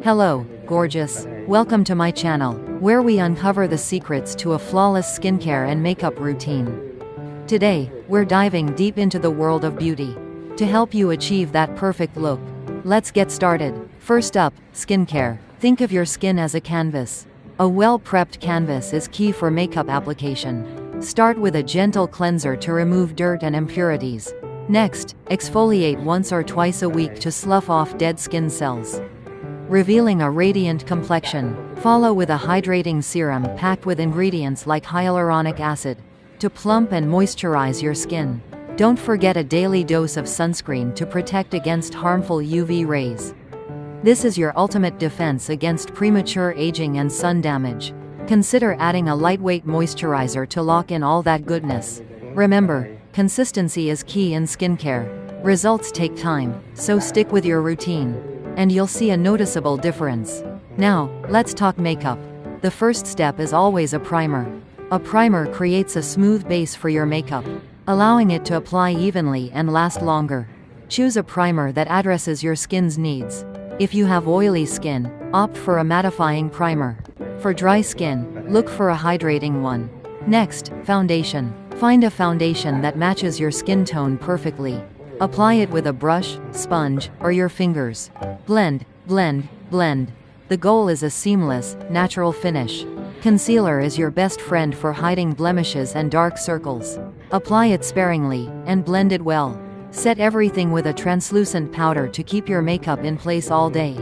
Hello, gorgeous. Welcome to my channel, where we uncover the secrets to a flawless skincare and makeup routine. Today, we're diving deep into the world of beauty to help you achieve that perfect look. Let's get started. First up, skincare. Think of your skin as a canvas. A well-prepped canvas is key for makeup application. Start with a gentle cleanser to remove dirt and impurities. Next, exfoliate once or twice a week to slough off dead skin cells, revealing a radiant complexion. Follow with a hydrating serum packed with ingredients like hyaluronic acid to plump and moisturize your skin. Don't forget a daily dose of sunscreen to protect against harmful UV rays. This is your ultimate defense against premature aging and sun damage. Consider adding a lightweight moisturizer to lock in all that goodness. Remember, consistency is key in skincare. Results take time, so stick with your routine, and you'll see a noticeable difference. Now, let's talk makeup. The first step is always a primer. A primer creates a smooth base for your makeup, allowing it to apply evenly and last longer. Choose a primer that addresses your skin's needs. If you have oily skin, opt for a mattifying primer. For dry skin, look for a hydrating one. Next, foundation. Find a foundation that matches your skin tone perfectly. Apply it with a brush, sponge, or your fingers. Blend, blend, blend. The goal is a seamless, natural finish. Concealer is your best friend for hiding blemishes and dark circles. Apply it sparingly, and blend it well. Set everything with a translucent powder to keep your makeup in place all day.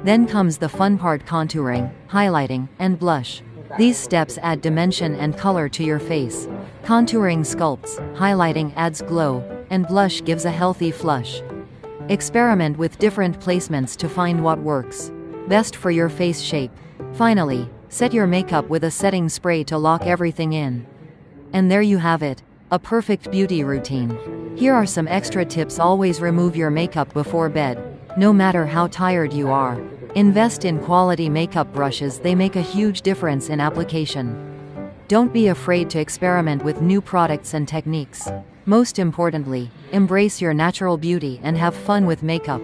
Then comes the fun part: contouring, highlighting, and blush. These steps add dimension and color to your face. Contouring sculpts, highlighting adds glow, and blush gives a healthy flush. Experiment with different placements to find what works best for your face shape. Finally, set your makeup with a setting spray to lock everything in. And there you have it, a perfect beauty routine. Here are some extra tips. Always remove your makeup before bed. No matter how tired you are, invest in quality makeup brushes. They make a huge difference in application. Don't be afraid to experiment with new products and techniques. Most importantly, embrace your natural beauty and have fun with makeup.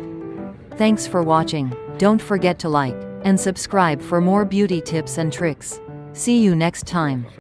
Thanks for watching. Don't forget to like and subscribe for more beauty tips and tricks. See you next time.